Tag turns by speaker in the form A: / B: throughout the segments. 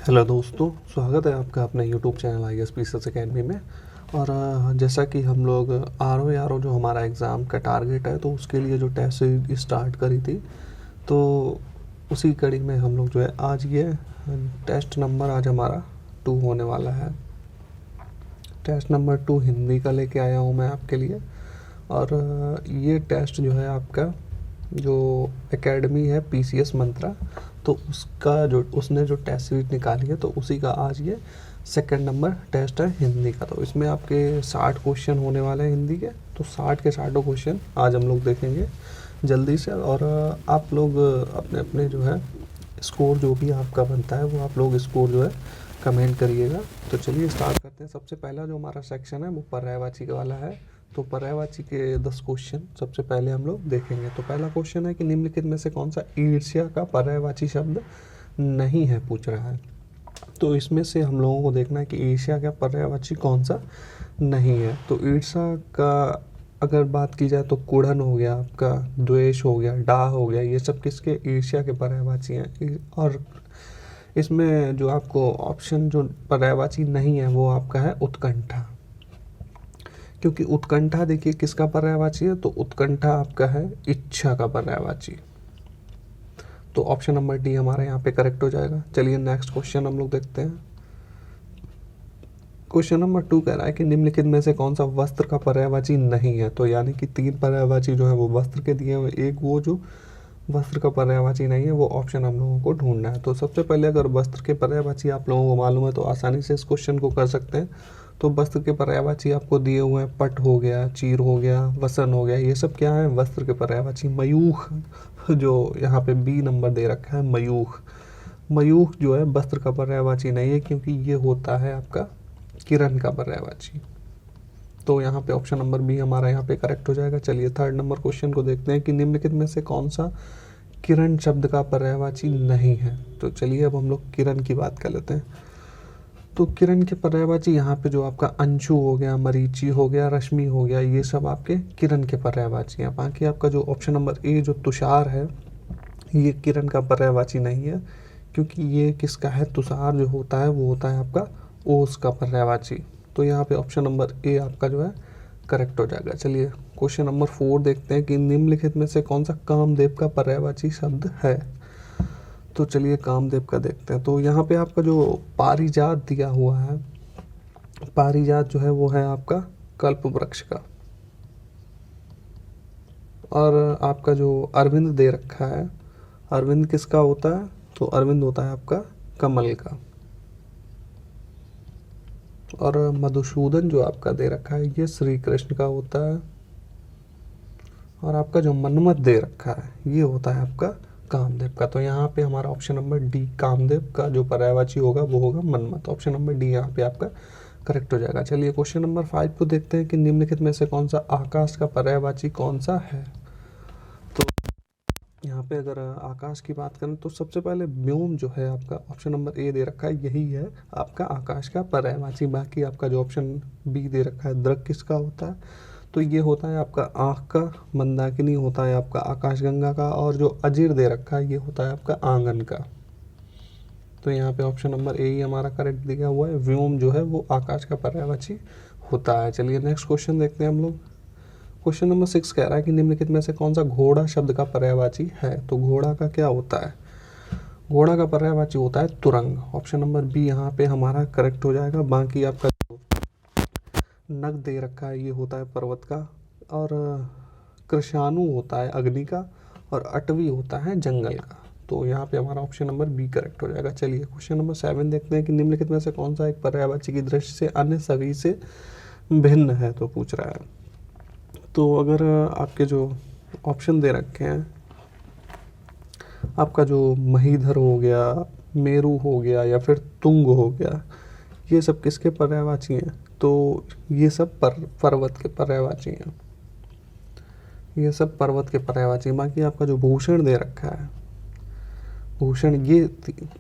A: Hello दोस्तों, स्वागत है आपका अपने YouTube channel I S P S academy में। और जैसा कि हम लोग आर ओ जो हमारा एग्ज़ाम का टारगेट है, तो उसके लिए जो टेस्ट सीरीज स्टार्ट करी थी, तो उसी कड़ी में हम लोग जो है आज ये टेस्ट नंबर आज हमारा 2 होने वाला है। टेस्ट नंबर 2 हिंदी का लेके आया हूँ मैं आपके लिए। और ये टेस्ट जो है आपका जो एकेडमी है पीसीएस मंत्रा, तो उसका जो उसने जो टेस्ट सीरीज निकाली है, तो उसी का आज ये सेकंड नंबर टेस्ट है हिंदी का। तो इसमें आपके 60 क्वेश्चन होने वाले हैं हिंदी के। तो 60 के 60 क्वेश्चन आज हम लोग देखेंगे जल्दी से। और आप लोग अपने अपने जो है स्कोर जो भी आपका बनता है, वो आप लोग स्कोर जो है कमेंट करिएगा। तो चलिए स्टार्ट करते हैं। सबसे पहला जो हमारा सेक्शन है वो पर्यायवाची वाला है। तो पर्यायवाची के 10 क्वेश्चन सबसे पहले हम लोग देखेंगे। तो पहला क्वेश्चन है कि निम्नलिखित में से कौन सा ईर्ष्या का पर्यायवाची शब्द नहीं है, पूछ रहा है। तो इसमें से हम लोगों को देखना है कि ईर्ष्या का पर्यायवाची कौन सा नहीं है। तो ईर्ष्या का अगर बात की जाए तो कुढ़न हो गया, आपका द्वेष हो गया, डाह हो गया, ये सब किसके ईर्ष्या के पर्यायवाची हैं। और इसमें जो आपको ऑप्शन जो पर्यायवाची नहीं है वो आपका है उत्कंठा। क्योंकि उत्कंठा देखिए किसका पर्यायवाची है, तो उत्कंठा आपका है इच्छा का पर्यायवाची। तो ऑप्शन नंबर डी हमारा यहाँ पे करेक्ट हो जाएगा। चलिए नेक्स्ट क्वेश्चन हम लोग देखते हैं। क्वेश्चन नंबर 2 कह रहा है कि निम्नलिखित में से कौन सा वस्त्र का पर्यायवाची नहीं है। तो यानी कि 3 पर्यायवाची जो है वो वस्त्र के दिए हुए, एक वो जो वस्त्र का पर्यायवाची नहीं है, वो ऑप्शन हम लोगों को ढूंढना है। तो सबसे पहले अगर वस्त्र के पर्यायवाची आप लोगों को मालूम है तो आसानी से इस क्वेश्चन को कर सकते हैं। तो वस्त्र के पर्यायवाची आपको दिए हुए हैं, पट हो गया, चीर हो गया, वसन हो गया, ये सब क्या है वस्त्र के पर्यायवाची। मयूख जो यहाँ पे बी नंबर दे रखा है, मयूख, मयूख जो है वस्त्र का पर्यायवाची नहीं है, क्योंकि ये होता है आपका किरण का पर्यायवाची। तो यहाँ पे ऑप्शन नंबर बी हमारा यहाँ पे करेक्ट हो जाएगा। चलिए थर्ड नंबर क्वेश्चन को देखते हैं कि निम्नलिखित में से कौन सा किरण शब्द का पर्यायवाची नहीं है। तो चलिए अब हम लोग किरण की बात कर लेते हैं। तो किरण के पर्यायवाची यहाँ पे जो आपका अंशु हो गया, मरीचि हो गया, रश्मि हो गया, ये सब आपके किरण के पर्यायवाची हैं। बाकी आपका जो ऑप्शन नंबर ए जो तुषार है, ये किरण का पर्यायवाची नहीं है, क्योंकि ये किसका है, तुषार जो होता है वो होता है आपका ओस का पर्यायवाची। तो यहाँ पे ऑप्शन नंबर ए आपका जो है करेक्ट हो जाएगा। चलिए क्वेश्चन नंबर 4 देखते हैं कि निम्नलिखित में से कौन सा कामदेव का पर्यायवाची शब्द है। तो चलिए कामदेव का देखते हैं। तो यहाँ पे आपका जो पारिजात दिया हुआ है, पारिजात जो है वो है आपका कल्प वृक्ष का। और आपका जो अरविंद दे रखा है, अरविंद किसका होता है, तो अरविंद होता है आपका कमल का। और मधुसूदन जो आपका दे रखा है, ये श्री कृष्ण का होता है। और आपका जो मन्मथ दे रखा है, ये होता है आपका कामदेव का। तो यहाँ पे हमारा ऑप्शन नंबर डी कामदेव का जो पर्यायवाची होगा वो होगा मन्मथ। ऑप्शन नंबर डी यहाँ पे आपका करेक्ट हो जाएगा। चलिए क्वेश्चन नंबर 5 को देखते हैं कि निम्नलिखित में से कौन सा आकाश का पर्यायवाची कौन सा है। तो यहाँ पे अगर आकाश की बात करें तो सबसे पहले व्योम जो है आपका ऑप्शन नंबर ए दे रखा है, यही है आपका आकाश का पर्यायवाची। बाकी आपका जो ऑप्शन बी दे रखा है दृक किसका होता है, तो ये होता है आपका आँख का, मंदाकिनी होता है आपका आकाशगंगा का, और जो अजीर दे रखा है ये होता है आपका आंगन का। तो यहाँ पे ऑप्शन नंबर ए ही हमारा करेक्ट दिया हुआ है, व्योम जो है वो आकाश का पर्यायवाची होता है। चलिए नेक्स्ट क्वेश्चन देखते हैं हम लोग। क्वेश्चन नंबर 6 कह रहा है कि निम्नलिखित में से कौन सा घोड़ा शब्द का पर्यायवाची है। तो घोड़ा का क्या होता है, घोड़ा का पर्यायवाची होता है तुरंग। ऑप्शन नंबर बी यहाँ पे हमारा करेक्ट हो जाएगा। बाकी आपका नग दे रखा है, ये होता है पर्वत का। और कृषाणु होता है अग्नि का। और अटवी होता है जंगल का। तो यहाँ पे हमारा ऑप्शन नंबर बी करेक्ट हो जाएगा। चलिए क्वेश्चन नंबर 7 देखते हैं कि निम्नलिखित में से कौन सा एक पर्यायवाची की दृष्टि से अन्य सभी से भिन्न है। तो पूछ रहा है। तो अगर आपके जो ऑप्शन दे रखे हैं, आपका जो महीधर हो गया, मेरू हो गया, या फिर तुंग हो गया, ये सब किसके पर्यायवाची हैं, तो ये सब पर्वत के पर्यायवाची हैं। ये सब पर्वत के पर्यायवाची। बाकी आपका जो भूषण दे रखा है, भूषण ये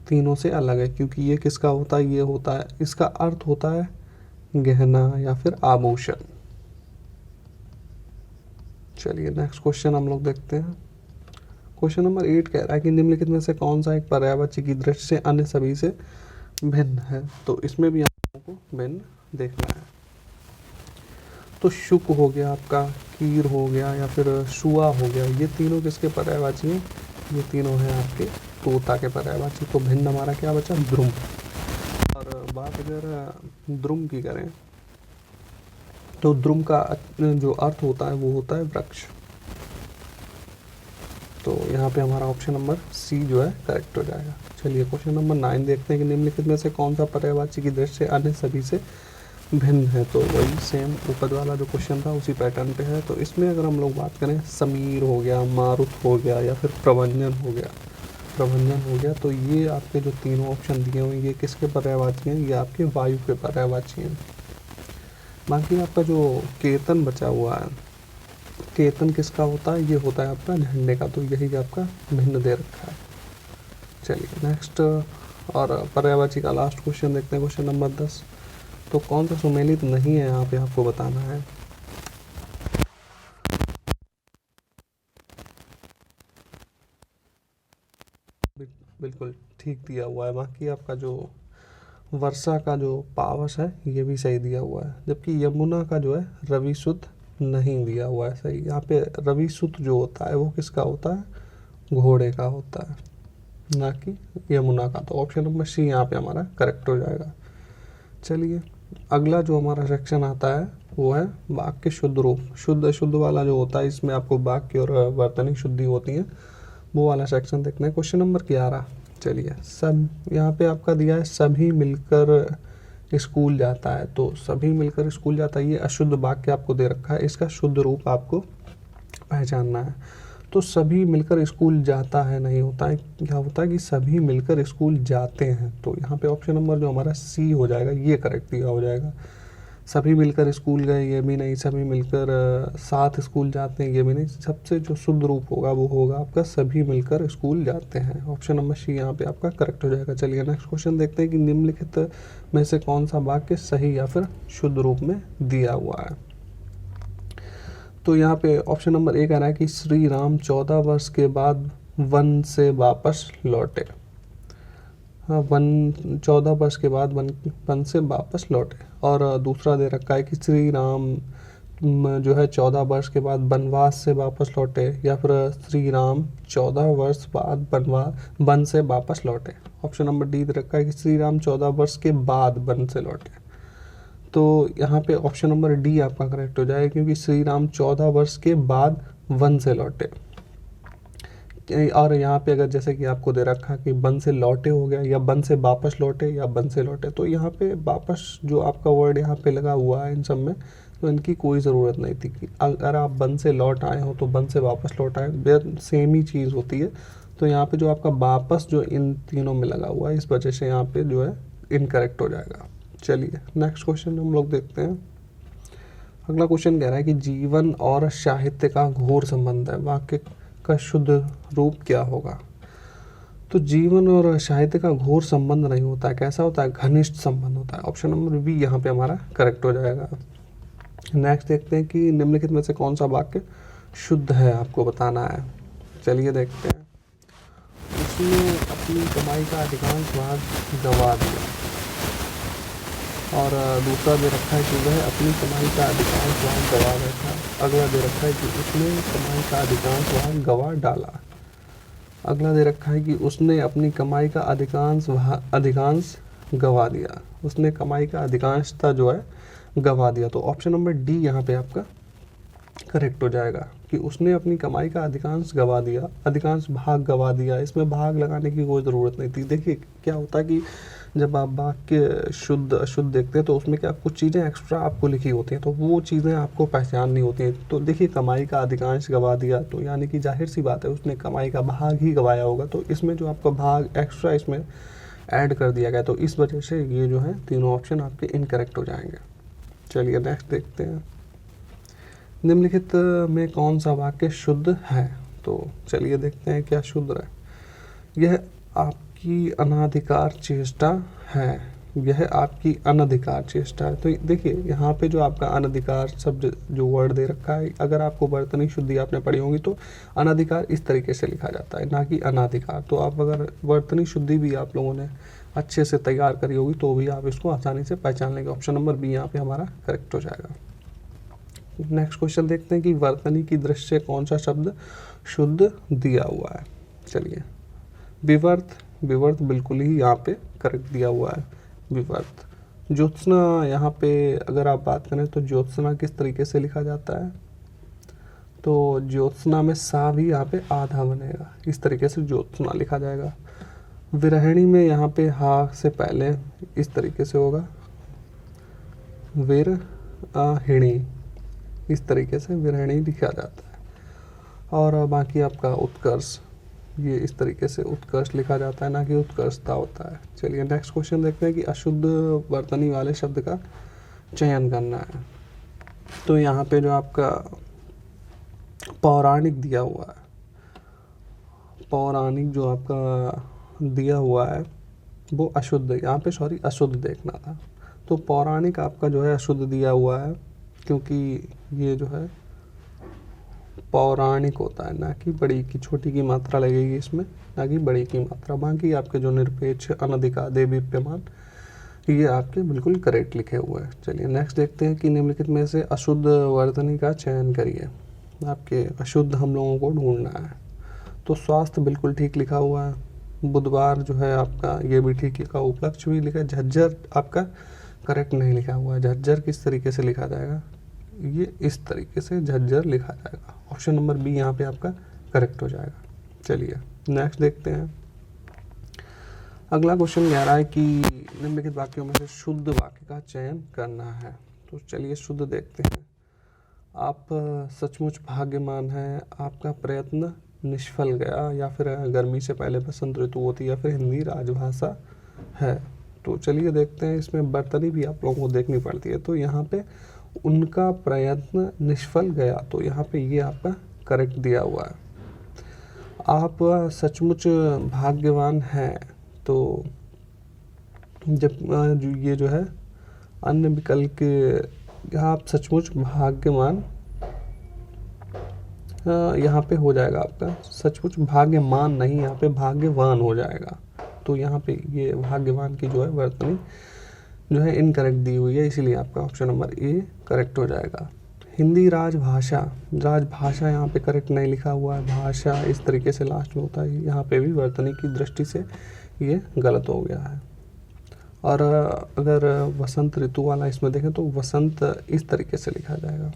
A: तीनों से अलग है, क्योंकि ये किसका होता है, ये होता है, इसका अर्थ होता है गहना या फिर आभूषण। चलिए नेक्स्ट क्वेश्चन हम लोग देखते हैं। क्वेश्चन नंबर 8 कह रहा है कि निम्नलिखित में से कौन सा एक पर्यायवाची की दृष्टि से अन्य सभी से भिन्न है, तो इसमें भी आप लोगों को भिन्न देखना है। तो शुक हो गया आपका, कीर हो गया या फिर शुआ हो गया, ये तीनों किसके पर्यायवाची हैं? ये तीनों हैं आपके तोता के पर्यायवाची। तो भिन्न हमारा क्या बचा? द्रुम। और बात अगर द्रुम की करें तो द्रुम का जो अर्थ होता है वो होता है वृक्ष। तो यहाँ पे हमारा ऑप्शन नंबर सी जो है करेक्ट हो जाएगा। चलिए क्वेश्चन नंबर 9 देखते हैं कि निम्नलिखित में से कौन सा पर्यायवाची की दृष्टि से अन्य सभी से भिन्न है। तो वही सेम ऊपर वाला जो क्वेश्चन था उसी पैटर्न पे है। तो इसमें अगर हम लोग बात करें, समीर हो गया, मारुत हो गया या फिर प्रभंजन हो गया, तो ये आपके जो तीनों ऑप्शन दिए हुए ये किसके पर्यायवाची हैं? ये आपके वायु के पर्यायवाची हैं। बाकी आपका जो केतन बचा हुआ है, केतन किसका होता है? ये होता है आपका झंडे का। तो यही आपका भिन्न दे रखा है। चलिए नेक्स्ट और पर्यायवाची का लास्ट क्वेश्चन देखते हैं, क्वेश्चन नंबर 10। तो कौन सा सुमेलित नहीं है यहाँ पे आपको बताना है। बिल्कुल ठीक दिया हुआ है। बाकी आपका जो वर्षा का जो पावस है ये भी सही दिया हुआ है, जबकि यमुना का जो है रविसुत नहीं दिया हुआ है सही। यहाँ पे रविसुत जो होता है वो किसका होता है? घोड़े का होता है, ना कि यमुना का। तो ऑप्शन नंबर सी यहाँ पे हमारा करेक्ट हो जाएगा। चलिए अगला जो हमारा सेक्शन आता है वो है वाक्य शुद्ध रूप। शुद्ध वाला जो होता है इसमें आपको वाक्य और वर्तनी शुद्धि होती है, वो वाला सेक्शन देखते हैं। Question number 11। चलिए सब यहाँ पे आपका दिया है सभी मिलकर स्कूल जाता है। तो सभी मिलकर स्कूल जाता है, ये अशुद्ध वाक्य आपको दे रखा है, इसका शुद्ध रूप आपको पहचानना है। तो सभी मिलकर स्कूल जाता है नहीं होता है, क्या होता है कि सभी मिलकर स्कूल जाते हैं। तो यहाँ पे ऑप्शन नंबर जो हमारा सी हो जाएगा, ये करेक्ट दिया हो जाएगा। सभी मिलकर स्कूल गए ये भी नहीं, सभी मिलकर साथ स्कूल जाते हैं ये भी नहीं। सबसे जो शुद्ध रूप होगा वो होगा आपका सभी मिलकर स्कूल जाते हैं। ऑप्शन नंबर सी यहाँ पे आपका करेक्ट हो जाएगा। चलिए नेक्स्ट क्वेश्चन देखते हैं कि निम्नलिखित में से कौन सा वाक्य सही या फिर शुद्ध रूप में दिया हुआ है। तो यहाँ पे ऑप्शन नंबर ए कह रहा है कि श्री राम 14 वर्ष के बाद वन से वापस लौटे। हाँ, 14 वर्ष के बाद वन से वापस लौटे। और दूसरा दे रखा है कि श्री राम जो है 14 वर्ष के बाद वनवास से वापस लौटे, या फिर श्री राम 14 वर्ष बाद वन से वापस लौटे। ऑप्शन नंबर डी दे रखा है कि श्री राम 14 वर्ष के बाद वन से लौटे। तो यहाँ पे ऑप्शन नंबर डी आपका करेक्ट हो जाएगा, क्योंकि श्री राम 14 वर्ष के बाद वन से लौटे। और यहाँ पे अगर जैसे कि आपको दे रखा कि वन से लौटे हो गया, या वन से वापस लौटे या वन से लौटे, तो यहाँ पे वापस जो आपका वर्ड यहाँ पे लगा हुआ है इन सब में, तो इनकी कोई ज़रूरत नहीं थी कि अगर आप वन से लौट आए हो तो वन से वापस लौट आए, सेम ही चीज़ होती है। तो यहाँ पे जो आपका वापस जो इन तीनों में लगा हुआ है, इस वजह से यहाँ पे जो है इनकरेक्ट हो जाएगा। चलिए नेक्स्ट क्वेश्चन हम लोग देखते हैं। अगला क्वेश्चन कह रहा है कि जीवन और साहित्य का घोर संबंध है, वाक्य का शुद्ध रूप क्या होगा। तो जीवन और साहित्य का घोर संबंध नहीं होता है, कैसा होता है? घनिष्ठ संबंध होता है। ऑप्शन नंबर बी यहाँ पे हमारा करेक्ट हो जाएगा। नेक्स्ट देखते हैं कि निम्नलिखित में से कौन सा वाक्य शुद्ध है, आपको बताना है। चलिए देखते हैं। उसने अपनी कमाई का अधिकांश भाग गंवा दिया। और दूसरा दे रखा है कि वह अपनी कमाई का अधिकांश भाग गंवा बैठा। अगला दे रखा है कि उसने कमाई का अधिकांश भाग गंवा डाला। अगला दे रखा है कि उसने अपनी कमाई का अधिकांश गंवा दिया। उसने कमाई का अधिकांशता जो है गंवा दिया। तो ऑप्शन नंबर डी यहाँ पे आपका करेक्ट हो जाएगा कि उसने अपनी कमाई का अधिकांश गंवा दिया, अधिकांश भाग गंवा दिया। इसमें भाग लगाने की कोई ज़रूरत नहीं थी। देखिए क्या होता है कि जब आप वाक्य शुद्ध अशुद्ध देखते हैं तो उसमें क्या कुछ चीज़ें एक्स्ट्रा आपको लिखी होती हैं, तो वो चीज़ें आपको पहचाननी होती हैं। तो देखिए कमाई का अधिकांश गंवा दिया, तो यानी कि जाहिर सी बात है उसने कमाई का भाग ही गंवाया होगा। तो इसमें जो आपका भाग एक्स्ट्रा इसमें ऐड कर दिया गया, तो इस वजह से ये जो है तीनों ऑप्शन आपके इनकरेक्ट हो जाएंगे। चलिए नेक्स्ट देखते हैं। निम्नलिखित में कौन सा वाक्य शुद्ध है। तो चलिए देखते हैं क्या शुद्ध है। यह आपकी अनाधिकार चेष्टा है, यह आपकी अनधिकार चेष्टा है। तो देखिए यहाँ पे जो आपका अनधिकार शब्द जो वर्ड दे रखा है, अगर आपको वर्तनी शुद्धि आपने पढ़ी होगी तो अनधिकार इस तरीके से लिखा जाता है, ना कि अनाधिकार। तो आप अगर वर्तनी शुद्धि भी आप लोगों ने अच्छे से तैयार करी होगी तो भी आप इसको आसानी से पहचान लेंगे। ऑप्शन नंबर बी यहाँ पे हमारा करेक्ट हो जाएगा। नेक्स्ट क्वेश्चन देखते हैं कि वर्तनी की दृष्टि से कौन सा शब्द शुद्ध दिया हुआ है। चलिए, विवर्त, विवर्त बिल्कुल ही यहाँ पे करेक्ट दिया हुआ है, विवर्त। ज्योत्सना, यहाँ पे अगर आप बात करें तो ज्योत्सना किस तरीके से लिखा जाता है, तो ज्योत्सना में सा भी यहाँ पे आधा बनेगा, इस तरीके से ज्योत्सना लिखा जाएगा। विरहिणी में यहाँ पे हा से पहले इस तरीके से होगा, विरहिणी, इस तरीके से विरहिणी लिखा जाता है। और बाकी आपका उत्कर्ष, ये इस तरीके से उत्कर्ष लिखा जाता है, ना कि उत्कर्षता होता है। चलिए नेक्स्ट क्वेश्चन देखते हैं कि अशुद्ध वर्तनी वाले शब्द का चयन करना है। तो यहाँ पे जो आपका पौराणिक दिया हुआ है, पौराणिक जो आपका दिया हुआ है वो अशुद्ध, यहाँ पे सॉरी अशुद्ध देखना था। तो पौराणिक आपका जो है अशुद्ध दिया हुआ है, क्योंकि ये जो है पौराणिक होता है, ना कि बड़ी की, छोटी की मात्रा लगेगी इसमें, ना कि बड़ी की मात्रा। बाकी आपके जो निरपेक्ष, अनधिका, देदीप्यमान, ये आपके बिल्कुल करेक्ट लिखे हुए हैं। चलिए नेक्स्ट देखते हैं कि निम्नलिखित में से अशुद्ध वर्तनी का चयन करिए। आपके अशुद्ध हम लोगों को ढूंढना है। तो स्वास्थ्य बिल्कुल ठीक लिखा हुआ है, बुधवार जो है आपका ये भी ठीक लिखा, उपलक्ष्य भी लिखा है, झज्जर आपका करेक्ट नहीं लिखा हुआ है। झज्जर किस तरीके से लिखा जाएगा, ये इस तरीके से झज्जर लिखा जाएगा। ऑप्शन नंबर बी यहाँ पे आपका करेक्ट हो जाएगा। चलिए नेक्स्ट देखते हैं। अगला क्वेश्चन कह रहा है कि निम्नलिखित वाक्यों में से शुद्ध वाक्य का चयन करना है। तो चलिए शुद्ध देखते हैं। आप सचमुच भाग्यवान हैं, आपका प्रयत्न निष्फल गया, या फिर गर्मी से पहले बसंत ऋतु होती, या फिर हिंदी राजभाषा है। तो चलिए देखते हैं, इसमें वर्तनी भी आप लोगों को देखनी पड़ती है। तो यहाँ पे उनका प्रयत्न निष्फल गया, तो यहाँ पे ये आपका करेक्ट दिया हुआ है। आप सचमुच भाग्यवान हैं, तो जब ये जो है अन्य विकल्प के, आप सचमुच भाग्यवान, यहाँ पे हो जाएगा आपका सचमुच भाग्यमान नहीं, यहाँ पे भाग्यवान हो जाएगा। तो यहाँ पे ये भाग्यवान की जो है वर्तनी जो है इनकरेक्ट दी हुई है, इसीलिए आपका ऑप्शन नंबर ए करेक्ट हो जाएगा। हिंदी राजभाषा, राजभाषा यहाँ पे करेक्ट नहीं लिखा हुआ है, भाषा इस तरीके से लास्ट में होता है, यहाँ पे भी वर्तनी की दृष्टि से ये गलत हो गया है। और अगर वसंत ऋतु वाला इसमें देखें तो वसंत इस तरीके से लिखा जाएगा।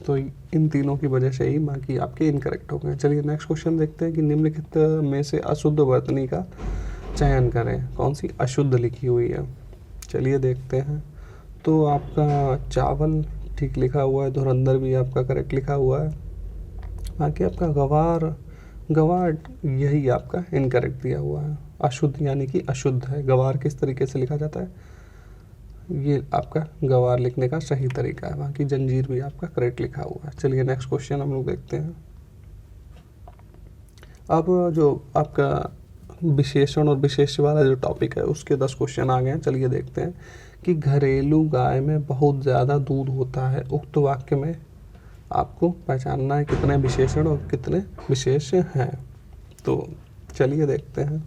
A: तो इन तीनों की वजह से ही बाकी आपके इनकरेक्ट हो गए। चलिए नेक्स्ट क्वेश्चन देखते हैं कि निम्नलिखित में से अशुद्ध वर्तनी का चयन करें, कौन सी अशुद्ध लिखी हुई है। चलिए देखते हैं। तो आपका चावल ठीक लिखा हुआ है, धुरंधर भी आपका करेक्ट लिखा हुआ है। बाकी आपका गवार, गवार यही आपका इनकरेक्ट दिया हुआ है, अशुद्ध यानी कि अशुद्ध है। गवार किस तरीके से लिखा जाता है, ये आपका गवार लिखने का सही तरीका है। बाकी जंजीर भी आपका करेक्ट लिखा हुआ है। चलिए नेक्स्ट क्वेश्चन हम लोग देखते हैं। अब जो आपका विशेषण और विशेष्य वाला जो टॉपिक है उसके 10 क्वेश्चन आ गए हैं। चलिए देखते हैं कि घरेलू गाय में बहुत ज़्यादा दूध होता है, उक्त वाक्य में आपको पहचानना है कितने विशेषण और कितने विशेष्य हैं। तो चलिए देखते हैं।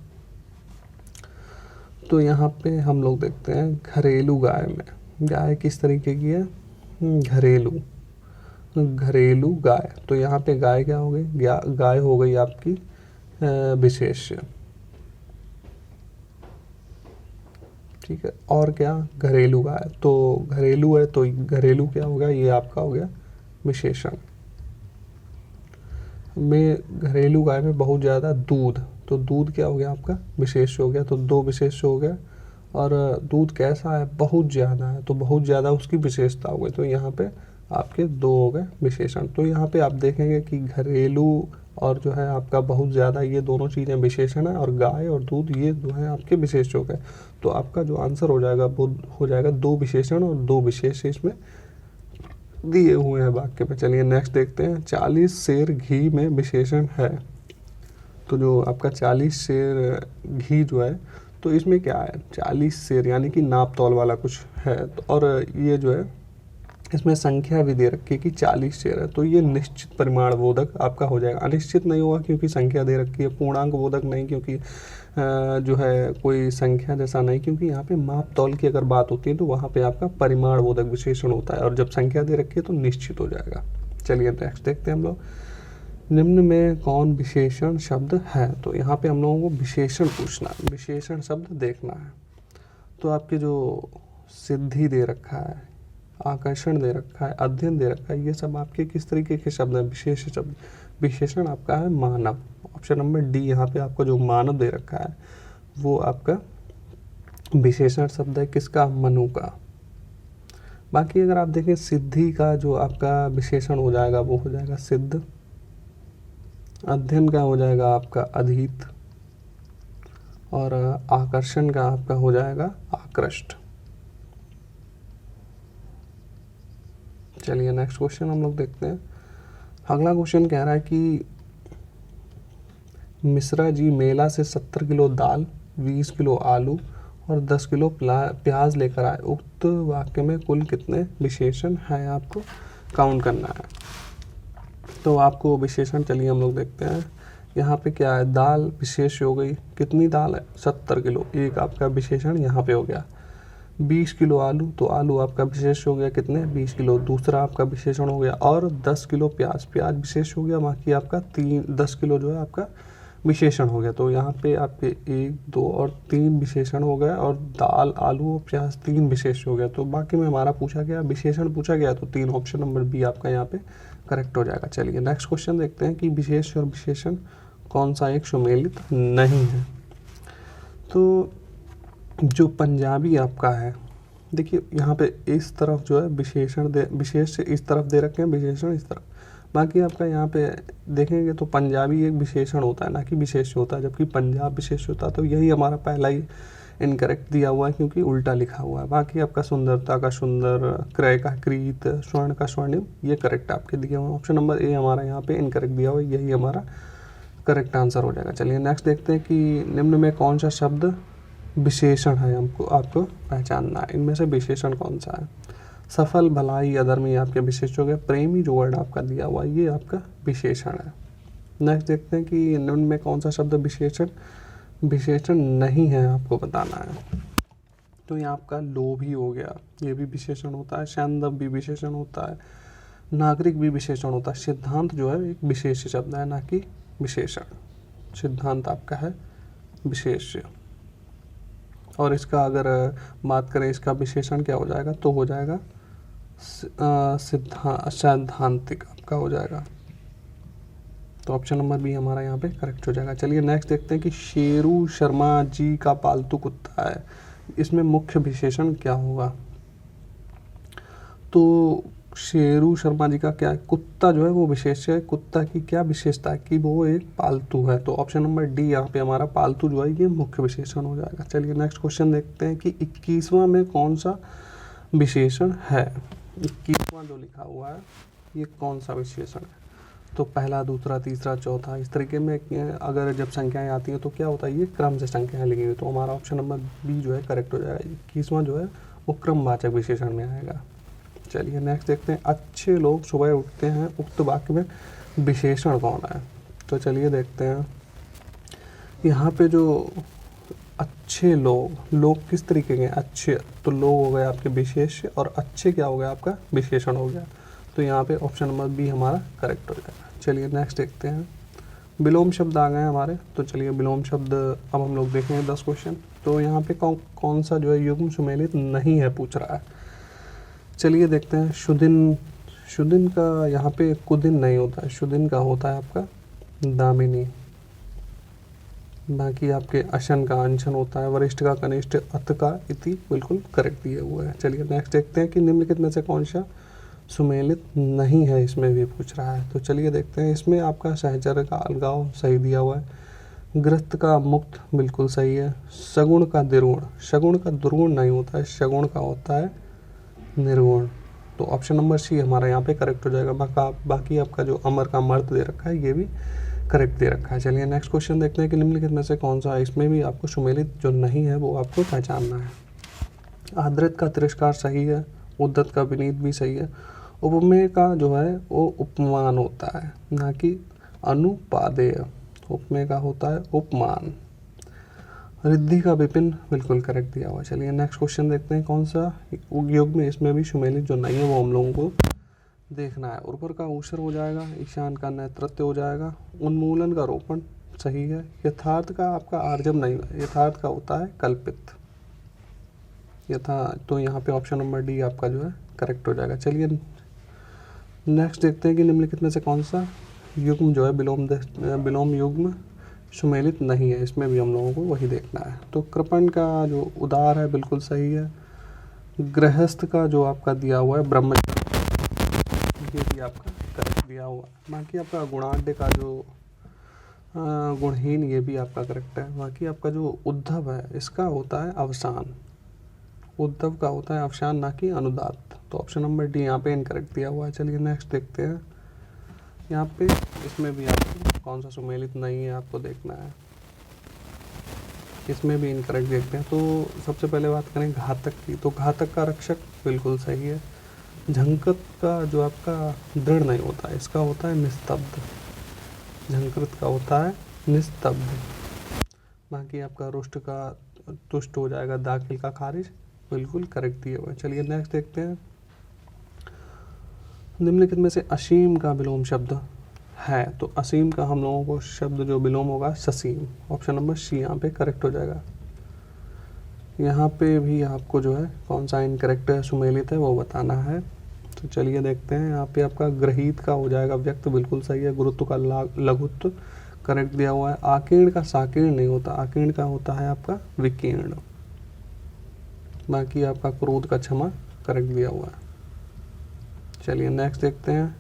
A: तो यहाँ पे हम लोग देखते हैं घरेलू गाय में, गाय किस तरीके की है, घरेलू, घरेलू गाय। तो यहाँ पे गाय क्या हो गई, गाय हो गई आपकी विशेष्य, ठीक है। और क्या, घरेलू गाय, तो घरेलू है तो घरेलू क्या हो गया, ये आपका हो गया विशेषण। में घरेलू गाय में बहुत ज़्यादा दूध, तो दूध क्या हो गया आपका विशेष हो गया, तो 2 विशेष हो गया। और दूध कैसा है, बहुत ज़्यादा है, तो बहुत ज़्यादा उसकी विशेषता हो गई, तो यहाँ पे आपके 2 हो गए विशेषण। तो यहाँ पे आप देखेंगे कि घरेलू और जो है आपका बहुत ज़्यादा, ये दोनों चीज़ें विशेषण है, और गाय और दूध ये जो है आपके विशेष हो गए। तो आपका जो आंसर हो जाएगा वो हो जाएगा 2 विशेषण और 2 विशेष इसमें दिए हुए हैं वाक्य पे। चलिए नेक्स्ट देखते हैं। 40 सेर घी में विशेषण है। तो जो आपका 40 सेर घी जो है, तो इसमें क्या है, 40 सेर यानी कि नाप तौल वाला कुछ है। तो और ये जो है इसमें संख्या भी दे रखी है कि 40 चेयर है, तो ये निश्चित परिमाण बोधक आपका हो जाएगा। अनिश्चित नहीं होगा क्योंकि संख्या दे रखी है, पूर्णांक बोधक नहीं क्योंकि जो है कोई संख्या जैसा नहीं, क्योंकि यहाँ पे माप तौल की अगर बात होती है तो वहाँ पे आपका परिमाण बोधक विशेषण होता है, और जब संख्या दे रखी है तो निश्चित हो जाएगा। चलिए नेक्स्ट देखते हैं हम लोग, निम्न में कौन विशेषण शब्द है। तो यहाँ पे हम लोगों को विशेषण पूछना है, विशेषण शब्द देखना है। तो आपके जो सिद्धि दे रखा है, आकर्षण दे रखा है, अध्ययन दे रखा है, ये सब आपके किस तरीके के शब्द हैं, विशेष शब्द। विशेषण आपका है मानव, ऑप्शन नंबर डी। यहाँ पे आपको जो मानव दे रखा है वो आपका विशेषण शब्द है, किसका, मनु का। बाकी अगर आप देखें सिद्धि का जो आपका विशेषण हो जाएगा वो हो जाएगा सिद्ध, अध्ययन का हो जाएगा आपका अधीत, और आकर्षण का आपका हो जाएगा आकृष्ट। चलिए नेक्स्ट क्वेश्चन हम लोग देखते हैं। अगला क्वेश्चन कह रहा है कि मिश्रा जी मेला से 70 किलो दाल, 20 किलो आलू और 10 किलो प्याज लेकर आए। उक्त वाक्य में कुल कितने विशेषण हैं, आपको काउंट करना है। तो आपको विशेषण चलिए हम लोग देखते हैं। यहाँ पे क्या है, दाल विशेष हो गई, कितनी दाल है, 70 किलो, एक आपका विशेषण यहाँ पे हो गया। 20 किलो आलू, तो आलू आपका विशेष हो गया कितने, 20 किलो, दूसरा आपका विशेषण हो गया। और 10 किलो प्याज, प्याज विशेष हो गया, बाकी आपका 10 किलो जो है आपका विशेषण हो गया। तो यहाँ पे आपके 1, 2 और 3 विशेषण हो गए, और दाल, आलू और प्याज 3 विशेष हो गया। तो बाकी में हमारा पूछा गया विशेषण पूछा गया, तो 3 ऑप्शन नंबर बी आपका यहाँ पे करेक्ट हो जाएगा। चलिए नेक्स्ट क्वेश्चन देखते हैं कि विशेष और विशेषण कौन सा एक सुमेलित नहीं है। तो जो पंजाबी आपका है, देखिए यहाँ पे इस तरफ जो है विशेषण विशेष इस तरफ दे रखे हैं, विशेषण इस तरफ। बाकी आपका यहाँ पे देखेंगे तो पंजाबी एक विशेषण होता है, ना कि विशेष होता है, जबकि पंजाब विशेष होता है। तो यही हमारा पहला ही इनकरेक्ट दिया हुआ है क्योंकि उल्टा लिखा हुआ है। बाकी आपका सुंदरता का सुंदर, क्रय का क्रीत, स्वर्ण का स्वर्णिम, ये करेक्ट आपके दिए हुए। ऑप्शन नंबर ए हमारा यहाँ पे इनकरेक्ट दिया हुआ है, यही हमारा करेक्ट आंसर हो जाएगा। चलिए नेक्स्ट देखते हैं कि निम्न में कौन सा शब्द विशेषण है, हमको आपको पहचानना है। इनमें से विशेषण कौन सा है। सफल, भलाई, अधर्मी आपके विशेष हो गए। प्रेमी जो वर्ड आपका दिया हुआ है ये आपका विशेषण है। नेक्स्ट देखते हैं कि निम्न में कौन सा शब्द विशेषण नहीं है, आपको बताना है। तो ये आपका लोभी हो गया, ये भी विशेषण होता है। सैंदव भी विशेषण होता है, नागरिक भी विशेषण होता है। सिद्धांत जो है एक विशेष शब्द है, ना कि विशेषण। सिद्धांत आपका है विशेष, और इसका अगर बात करें इसका विशेषण क्या हो जाएगा, तो हो जाएगा सैद्धांतिक आपका हो जाएगा। तो ऑप्शन नंबर बी हमारा यहाँ पे करेक्ट हो जाएगा। चलिए नेक्स्ट देखते हैं कि शेरू शर्मा जी का पालतू कुत्ता है, इसमें मुख्य विशेषण क्या होगा। तो शेरू शर्मा जी का क्या है, कुत्ता जो है वो विशेष है। कुत्ता की क्या विशेषता है कि वो एक पालतू है। तो ऑप्शन नंबर डी यहाँ पे हमारा पालतू जो है ये मुख्य विशेषण हो जाएगा। चलिए नेक्स्ट क्वेश्चन देखते हैं कि 21वां में कौन सा विशेषण है। 21वां जो लिखा हुआ है ये कौन सा विशेषण है। तो पहला, दूसरा, तीसरा, चौथा, इस तरीके में अगर जब संख्याएं आती हैं तो क्या होता है, ये क्रम से संख्याएं लिखी हुई। तो हमारा ऑप्शन नंबर बी जो है करेक्ट हो जाएगा। 21वां जो है वो क्रमवाचक विशेषण में आएगा। चलिए नेक्स्ट देखते हैं, अच्छे लोग सुबह उठते हैं, उक्त वाक्य में विशेषण कौन है। तो चलिए देखते हैं, यहाँ पे जो अच्छे लोग किस तरीके के हैं, अच्छे, तो लोग हो गए आपके विशेष, और अच्छे क्या हो गया आपका विशेषण हो गया। तो यहाँ पे ऑप्शन नंबर बी हमारा करेक्ट हो जाएगा। चलिए नेक्स्ट देखते हैं, विलोम शब्द आ गए हमारे। तो चलिए विलोम शब्द अब हम लोग देखेंगे 10 क्वेश्चन। तो यहाँ पे कौन सा जो है युग्म सुमेलित नहीं है पूछ रहा है। चलिए देखते हैं, शुदिन का यहाँ पे कुदिन नहीं होता है, शुदिन का होता है आपका दामिनी। बाकी आपके अशन का अंशन होता है, वरिष्ठ का कनिष्ठ, अत का इति बिल्कुल करेक्ट दिए हुए हैं। चलिए नेक्स्ट देखते हैं कि निम्नलिखित में से कौन सा सुमेलित नहीं है, इसमें भी पूछ रहा है। तो चलिए देखते हैं, इसमें आपका सहचर्य का अलगाव सही दिया हुआ है। ग्रस्त का मुक्त बिल्कुल सही है। सगुण का दुर्गुण, सगुण का दुर्गुण नहीं होता है, सगुण का होता है निर्गुण। तो ऑप्शन नंबर सी हमारा यहाँ पे करेक्ट हो जाएगा। बाकी आपका जो अमर का मर्द दे रखा है ये भी करेक्ट दे रखा है। चलिए नेक्स्ट क्वेश्चन देखते हैं कि निम्नलिखित में से कौन सा है, इसमें भी आपको सुमेलित जो नहीं है वो आपको पहचानना है। आदृत का तिरस्कार सही है, उद्धत का विनीत भी सही है। उपमेय का जो है वो उपमान होता है, ना कि अनुपादेय। उपमेय का होता है उपमान। रिद्धि का विपिन बिल्कुल करेक्ट दिया हुआ। चलिए नेक्स्ट क्वेश्चन देखते हैं, कौन सा युग में इसमें भी सुमेलित जो नहीं है वो हम लोगों को देखना है। ऊपर का ऊसर हो जाएगा, ईशान का नेतृत्व हो जाएगा, उन्मूलन का रोपण सही है, यथार्थ का आपका आर्जव नहीं है, यथार्थ का होता है कल्पित यथा, तो यहाँ पे ऑप्शन नंबर डी आपका जो है करेक्ट हो जाएगा। चलिए नेक्स्ट देखते हैं कि निम्नलिखित में से कौन सा युग्म जो है विलोम युग्म सुमेलित नहीं है। इसमें भी हम लोगों को वही देखना है। तो कृपण का जो उदार है बिल्कुल सही है। गृहस्थ का जो आपका दिया हुआ है ब्रह्मचारी, ये भी आपका करेक्ट दिया हुआ है। बाकी आपका गुणाढ़ का जो गुणहीन, ये भी आपका करेक्ट है। बाकी आपका जो उद्धव है इसका होता है अवसान, उद्धव का होता है अवसान ना कि अनुदात्त। तो ऑप्शन नंबर डी यहाँ पे इनकरेक्ट दिया हुआ है। चलिए नेक्स्ट देखते हैं, यहाँ पे इसमें भी आपको कौन सा सुमेलित नहीं है आपको देखना है। इसमें भी इनकरेक्ट देखते हैं। तो सबसे पहले बात करें घातक की, तो घातक का रक्षक बिल्कुल सही है। झंकृत का जो आपका दृढ़ नहीं होता है, इसका होता है निस्तब्ध, झंकृत का होता है निस्तब्ध। बाकी आपका रुष्ट का तुष्ट हो जाएगा, दाखिल का खारिज बिल्कुल करेक्ट दिए हुए। चलिए नेक्स्ट देखते हैं, निम्नलिखित में से असीम का विलोम शब्द है। तो असीम का हम लोगों को शब्द जो विलोम होगा ससीम, ऑप्शन नंबर सी यहाँ पे करेक्ट हो जाएगा। यहाँ पे भी आपको जो है कौन सा इनकरेक्ट है सुमेलित है वो बताना है। तो चलिए देखते हैं, यहाँ पे आपका ग्रहित का हो जाएगा व्यक्त बिल्कुल सही है। गुरुत्व का लघुत्व करेक्ट दिया हुआ है। आकीर्ण का साकीर्ण नहीं होता, आकीर्ण का होता है आपका विकीर्ण। बाकी आपका क्रोध का क्षमा करेक्ट दिया हुआ है। चलिए नेक्स्ट देखते हैं,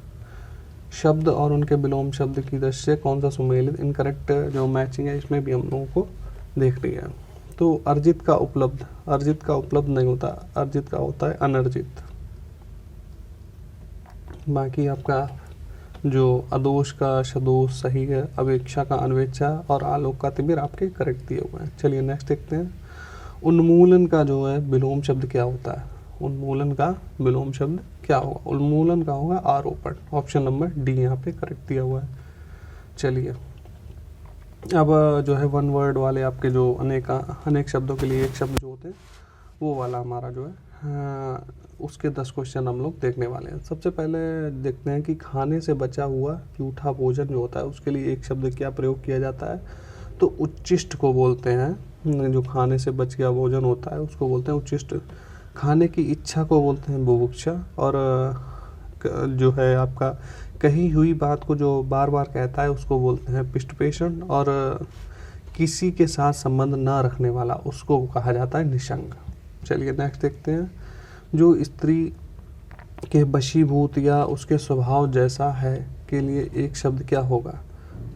A: शब्द और उनके विलोम शब्द की दृष्टि से कौन सा सुमेलित इनकरेक्ट जो मैचिंग है, इसमें भी हम लोगों को देखनी है। तो अर्जित का उपलब्ध, अर्जित का उपलब्ध नहीं होता, अर्जित का होता है अनर्जित। बाकी आपका जो अदोष का सदोष सही है। अवेक्षा का अनवेक्षा और आलोक का तिमिर आपके करेक्ट दिए हुए हैं। चलिए नेक्स्ट देखते हैं, उन्मूलन का जो है विलोम शब्द क्या होता है। उन्मूलन का विलोम शब्द क्या होगा, उन्मूलन का होगा आरोपण, ऑप्शन नंबर डी यहाँ पे करेक्ट दिया हुआ है। चलिए अब जो है वन वर्ड वाले आपके जो अनेक शब्दों के लिए एक शब्द जो होते हैं वो वाला हमारा जो है उसके 10 क्वेश्चन हम लोग देखने वाले हैं। सबसे पहले देखते हैं कि खाने से बचा हुआ जूठा भोजन जो होता है उसके लिए एक शब्द क्या प्रयोग किया जाता है। तो उच्चिष्ट को बोलते हैं, जो खाने से बच गया भोजन होता है उसको बोलते हैं उच्चिष्ट। खाने की इच्छा को बोलते हैं बुभुक्षा। और जो है आपका कही हुई बात को जो बार बार कहता है उसको बोलते हैं पिष्टपेषण। और किसी के साथ संबंध ना रखने वाला उसको कहा जाता है निसंग। चलिए नेक्स्ट देखते हैं, जो स्त्री के वशीभूत या उसके स्वभाव जैसा है के लिए एक शब्द क्या होगा।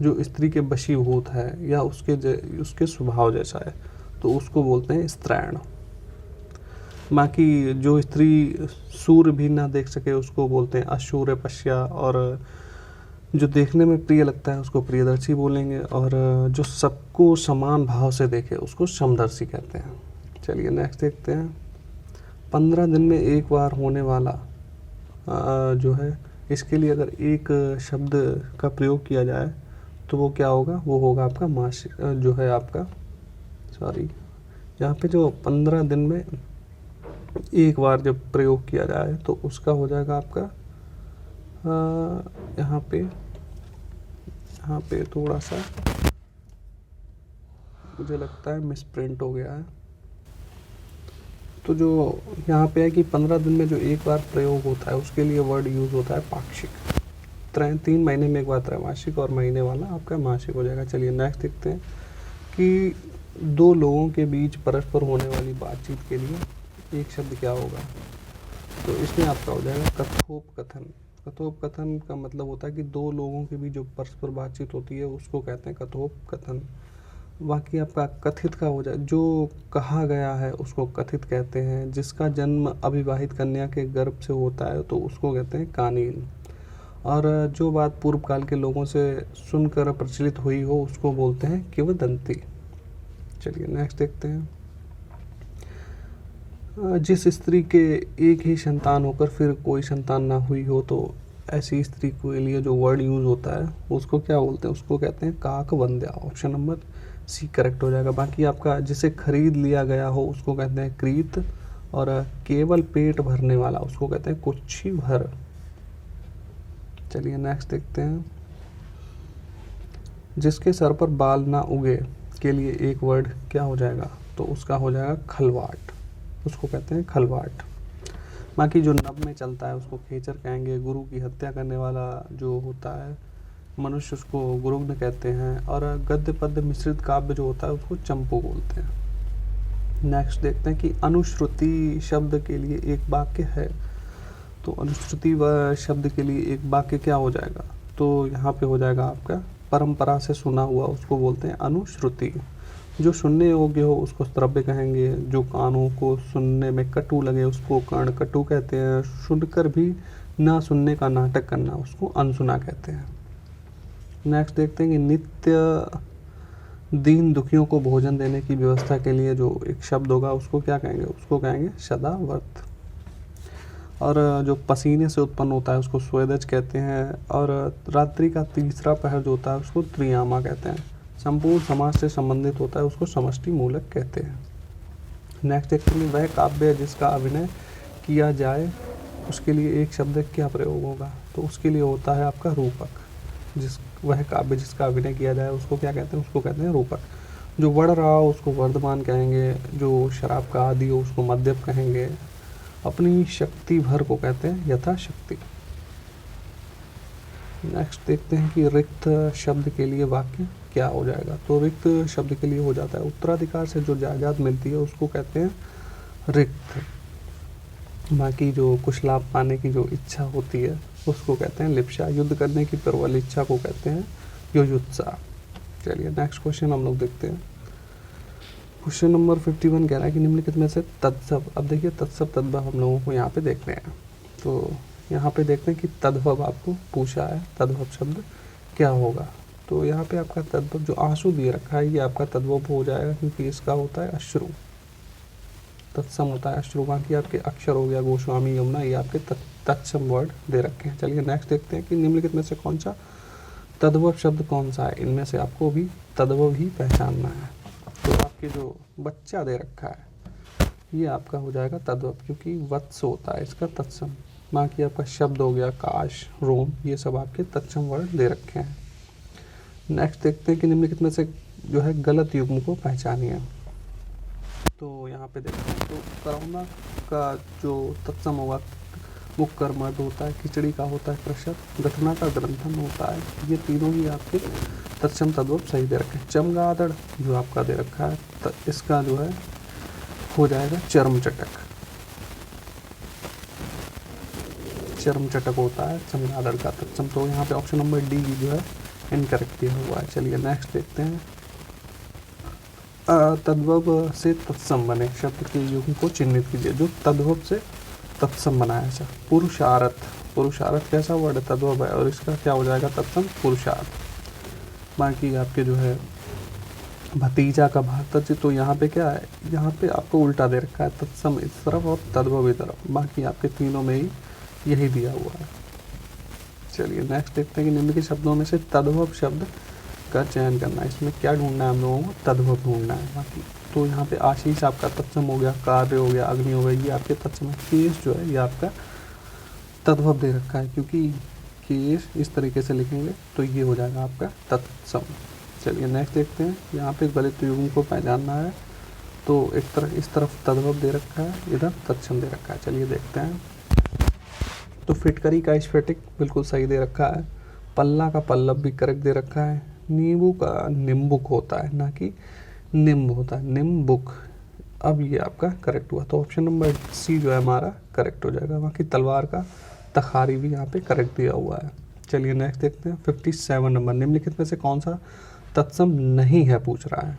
A: जो स्त्री के वशीभूत है या उसके स्वभाव जैसा है तो उसको बोलते हैं स्त्रैण। बाकी जो स्त्री सूर्य भी ना देख सके उसको बोलते हैं अशूर्य पश्या। और जो देखने में प्रिय लगता है उसको प्रियदर्शी बोलेंगे। और जो सबको समान भाव से देखे उसको समदर्शी कहते हैं। चलिए नेक्स्ट देखते हैं, 15 दिन में एक बार होने वाला जो है इसके लिए अगर एक शब्द का प्रयोग किया जाए तो वो क्या होगा, वो होगा आपका मासिक जो है आपका यहाँ पे जो 15 दिन में एक बार जब प्रयोग किया जाए तो उसका हो जाएगा आपका यहाँ पे थोड़ा सा मुझे लगता है मिसप्रिंट हो गया है। तो जो यहाँ पे है कि 15 दिन में जो एक बार प्रयोग होता है उसके लिए वर्ड यूज़ होता है पाक्षिक। 3 महीने में एक बार त्रैमासिक और महीने वाला आपका मासिक हो जाएगा। चलिए नेक्स्ट देखते हैं कि दो लोगों के बीच परस्पर होने वाली बातचीत के लिए एक शब्द क्या होगा। तो इसमें आपका हो जाएगा कथोपकथन। कथोपकथन का मतलब होता है कि दो लोगों के बीच जो परस्पर बातचीत होती है उसको कहते हैं कथोपकथन। बाकी आपका कथित का हो जाए, जो कहा गया है उसको कथित कहते हैं। जिसका जन्म अविवाहित कन्या के गर्भ से होता है तो उसको कहते हैं कानीन। और जो बात पूर्व काल के लोगों से सुनकर प्रचलित हुई हो उसको बोलते हैं किंवदंती। चलिए नेक्स्ट देखते हैं, जिस स्त्री के एक ही संतान होकर फिर कोई संतान ना हुई हो, तो ऐसी स्त्री के लिए जो वर्ड यूज़ होता है उसको क्या बोलते हैं, उसको कहते हैं काकवंद्या। ऑप्शन नंबर सी करेक्ट हो जाएगा। बाकी आपका जिसे खरीद लिया गया हो उसको कहते हैं क्रीत, और केवल पेट भरने वाला उसको कहते हैं कुक्षी भर। चलिए नेक्स्ट देखते हैं। जिसके सर पर बाल ना उगे के लिए एक वर्ड क्या हो जाएगा, तो उसका हो जाएगा खलवाट, उसको कहते हैं खलवाट। बाकी जो नभ में चलता है उसको खेचर कहेंगे। गुरु की हत्या करने वाला जो होता है मनुष्य उसको गुरुग्न कहते हैं, और गद्य पद्य मिश्रित काव्य जो होता है उसको चंपू बोलते हैं। नेक्स्ट देखते हैं कि अनुश्रुति शब्द के लिए एक वाक्य है, तो अनुश्रुति व शब्द के लिए एक वाक्य क्या हो जाएगा, तो यहाँ पे हो जाएगा आपका परंपरा से सुना हुआ उसको बोलते हैं अनुश्रुति। जो सुनने योग्य हो उसको श्रव्य कहेंगे। जो कानों को सुनने में कटु लगे उसको कर्णकटु कहते हैं। सुनकर भी ना सुनने का नाटक करना उसको अनसुना कहते हैं। नेक्स्ट देखते हैं कि नित्य दीन दुखियों को भोजन देने की व्यवस्था के लिए जो एक शब्द होगा उसको क्या कहेंगे, उसको कहेंगे सदाव्रत। और जो पसीने से उत्पन्न होता है उसको स्वेदज कहते हैं। और रात्रि का तीसरा पहर जो होता है उसको त्रियामा कहते हैं। संपूर्ण समाज से संबंधित होता है उसको समष्टि मूलक कहते हैं। नेक्स्ट देखते हैं वह काव्य जिसका अभिनय किया जाए उसके लिए एक शब्द क्या प्रयोग होगा, तो उसके लिए होता है आपका रूपक। वह काव्य जिसका अभिनय किया जाए उसको क्या कहते हैं, उसको कहते हैं रूपक। जो बढ़ रहा हो उसको वर्धमान कहेंगे। जो शराब का आदि हो उसको मद्यप कहेंगे। अपनी शक्ति भर को कहते हैं यथाशक्ति। नेक्स्ट देखते हैं कि रिक्त शब्द के लिए वाक्य क्या हो जाएगा, तो रिक्त शब्द के लिए हो जाता है उत्तराधिकार से जो जायदाद मिलती है उसको कहते हैं रिक्त। बाकी जो कुछ लाभ पाने की जो इच्छा होती है उसको कहते हैं लिप्सा। युद्ध करने की प्रबल इच्छा को कहते हैं युयुत्सा। चलिए नेक्स्ट क्वेश्चन हम लोग देखते हैं। क्वेश्चन नंबर 51 कह रहा है कि निम्नलिखित में से तत्सव। अब देखिए तत्सव तद्भव हम लोगों को यहाँ पे देखने हैं, तो यहाँ पे देखते हैं कि तद्भव आपको पूछा है, तद्भव शब्द क्या होगा। तो यहाँ पे आपका तद्भव जो आंसू दिए रखा है ये आपका तद्भव हो जाएगा, क्योंकि इसका होता है अश्रु। तत्सम होता है अश्रु। बाकी आपके अक्षर हो गया गोस्वामी यमुना, ये आपके तत्सम वर्ड दे रखे हैं। चलिए नेक्स्ट देखते हैं कि निम्नलिखित में से कौन सा तद्भव शब्द कौन सा है। इनमें से आपको भी तद्भव ही पहचानना है। तो आपके जो बच्चा दे रखा है ये आपका हो जाएगा तद्भव, क्योंकि वत्स होता है इसका तत्सम। बाकी आपका शब्द हो गया काश, रोम, ये सब आपके तत्सम वर्ड दे रखे हैं। नेक्स्ट देखते हैं कि निम्नलिखित में से जो है गलत युग्म को पहचानिए। तो यहाँ पे देखते हैं तो करुणा का जो तत्सम होगा वो कर्मठ होता है। खिचड़ी का होता है कृषक। घटना का ग्रंथन होता है। ये तीनों ही आपके तत्सम तद्भव सही दे रखे हैं। चमगादड़ जो आपका दे रखा है इसका जो है हो जाएगा चर्म चटक। चर्म चटक होता है चमगादड़ का तत्सम। तो यहाँ पे ऑप्शन नंबर डी जो है इनकरेक्ट दिया हुआ है। चलिए नेक्स्ट देखते हैं। तद्भव से तत्सम बने शब्द के युग्म को चिन्हित कीजिए। जो तद्भव से तत्सम बनाया है पुरुषार्थ। पुरुषार्थ कैसा वर्ड है, तद्भव है, और इसका क्या हो जाएगा तत्सम पुरुषार्थ। बाकी आपके जो है भतीजा का भातज, तो यहाँ पे क्या है, यहाँ पे आपको उल्टा दे रखा है, तत्सम इस तरफ और तद्भव इस तरफ। बाकी आपके तीनों में ही यही दिया हुआ है। चलिए नेक्स्ट देखते हैं कि निम्न के शब्दों में से तद्भव शब्द का चयन करना है। इसमें क्या ढूंढना है हम लोगों को, तद्भव ढूंढना है। बाकी तो यहाँ पे आशीष आपका तत्सम हो गया, कार्य हो गया, अग्नि हो गया, ये आपके तत्सम है। केस जो है ये आपका तद्भव दे रखा है, क्योंकि केस इस तरीके से लिखेंगे तो ये हो जाएगा आपका तत्सम। चलिए नेक्स्ट देखते हैं। यहाँ पे गलत युग्म को पहचानना है, तो एक तरफ इस तरफ तद्भव दे रखा है, इधर तत्सम दे रखा है। चलिए देखते हैं। तो फिटकरी का स्फटिक बिल्कुल सही दे रखा है। पल्ला का पल्लव भी करेक्ट दे रखा है। नींबू का निम्बुक होता है, ना कि निम्ब होता है, निम्बुक। अब ये आपका करेक्ट हुआ, तो ऑप्शन नंबर सी जो है हमारा करेक्ट हो जाएगा। बाकी तलवार का तखारी भी यहाँ पे करेक्ट दिया हुआ है। चलिए नेक्स्ट देखते हैं। 57 नंबर, निम्नलिखित में से कौन सा तत्सम नहीं है पूछ रहा है।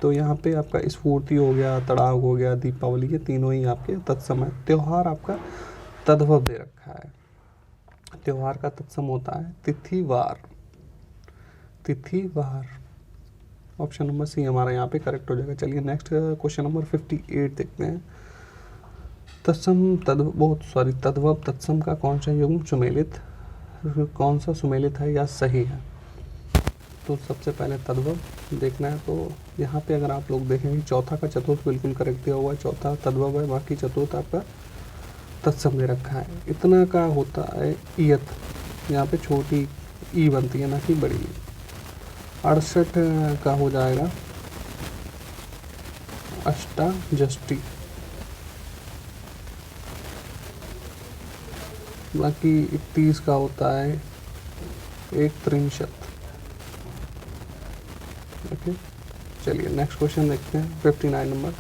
A: तो यहाँ पे आपका स्फूर्ति हो गया, तड़ाग हो गया, दीपावली, ये तीनों ही आपके तत्सम है। त्योहार आपका तद्भव दे रखा है। त्योहार का तत्सम होता है तिथिवार। तिथिवार, ऑप्शन नंबर सी हमारा यहाँ पे करेक्ट हो जाएगा। चलिए नेक्स्ट क्वेश्चन नंबर 58 देखते हैं। तद्भव तत्सम का कौन सा युग्म सुमेलित, कौन सा सुमेलित है या सही है। तो सबसे पहले तद्भव देखना है। तो यहाँ पे अगर आप लोग देखेंगे चौथा का चतुर्थ बिल्कुल करेक्ट दिया हुआ है, चौथा तद्भव है, बाकी चतुर्थ आपका तत्सम दे रखा है। इतना का होता है ईयत, यहाँ पे छोटी ई बनती है ना कि बड़ी। 68 का हो जाएगा अष्टाजष्टी। बाकी 31 का होता है एक त्रिंशत। ओके, चलिए नेक्स्ट क्वेश्चन देखते हैं। 59 नंबर,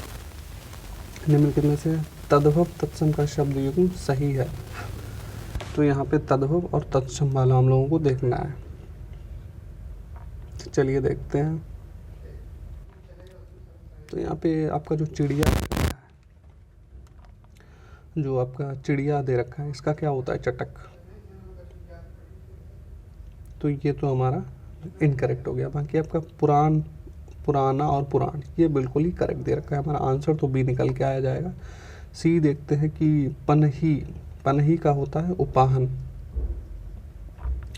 A: निम्नलिखित में से तद्भव तत्सम का शब्द युग्म सही है। तो यहाँ पे तद्भव और तत्सम वाला हम लोगों को देखना है। चलिए देखते हैं। तो यहाँ पे आपका जो चिड़िया, जो आपका चिड़िया दे रखा है, इसका क्या होता है, चटक। तो ये तो हमारा इनकरेक्ट हो गया। बाकी आपका पुराना और पुराण, ये बिल्कुल ही करेक्ट दे रखा है। हमारा आंसर तो बी निकल के आया जाएगा। सी देखते हैं कि पनही का होता है उपाहन,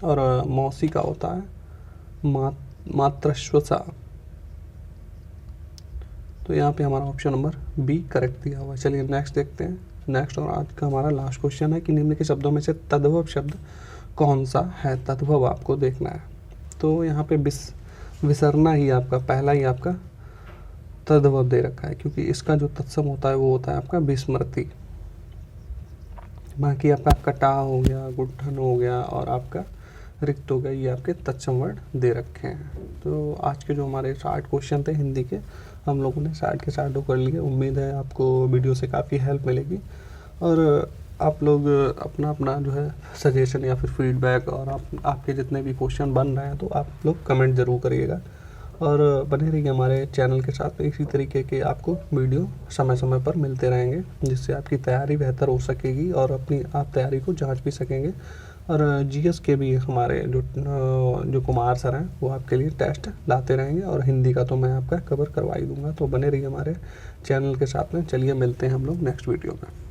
A: और मौसी का होता है मातृश्वसा। तो यहाँ पे हमारा ऑप्शन नंबर बी करेक्ट दिया हुआ है। चलिए नेक्स्ट देखते हैं। नेक्स्ट और आज का हमारा लास्ट क्वेश्चन है कि निम्न के शब्दों में से तद्भव शब्द कौन सा है। तद्भव आपको देखना है। तो यहाँ पे विसरना ही आपका पहला ही आपका तद्भव दे रखा है, क्योंकि इसका जो तत्सम होता है वो होता है आपका विस्मृति। बाकी आपका कटा हो गया, गुट्ठन हो गया और आपका रिक्त हो गया, ये आपके तत्सम वर्ड दे रखे हैं। तो आज के जो हमारे 60 क्वेश्चन थे हिंदी के, हम लोगों ने 60 के 60 कर लिए। उम्मीद है आपको वीडियो से काफ़ी हेल्प मिलेगी, और आप लोग अपना अपना जो है सजेशन या फिर फीडबैक, और आपके जितने भी क्वेश्चन बन रहे हैं तो आप लोग कमेंट ज़रूर करिएगा, और बने रहिए हमारे चैनल के साथ। इसी तरीके के आपको वीडियो समय समय पर मिलते रहेंगे, जिससे आपकी तैयारी बेहतर हो सकेगी और अपनी आप तैयारी को जांच भी सकेंगे। और जीएस के भी हमारे जो कुमार सर हैं वो आपके लिए टेस्ट लाते रहेंगे, और हिंदी का तो मैं आपका कवर करवा ही दूँगा। तो बने रहिए हमारे चैनल के साथ में। चलिए मिलते हैं हम लोग नेक्स्ट वीडियो में।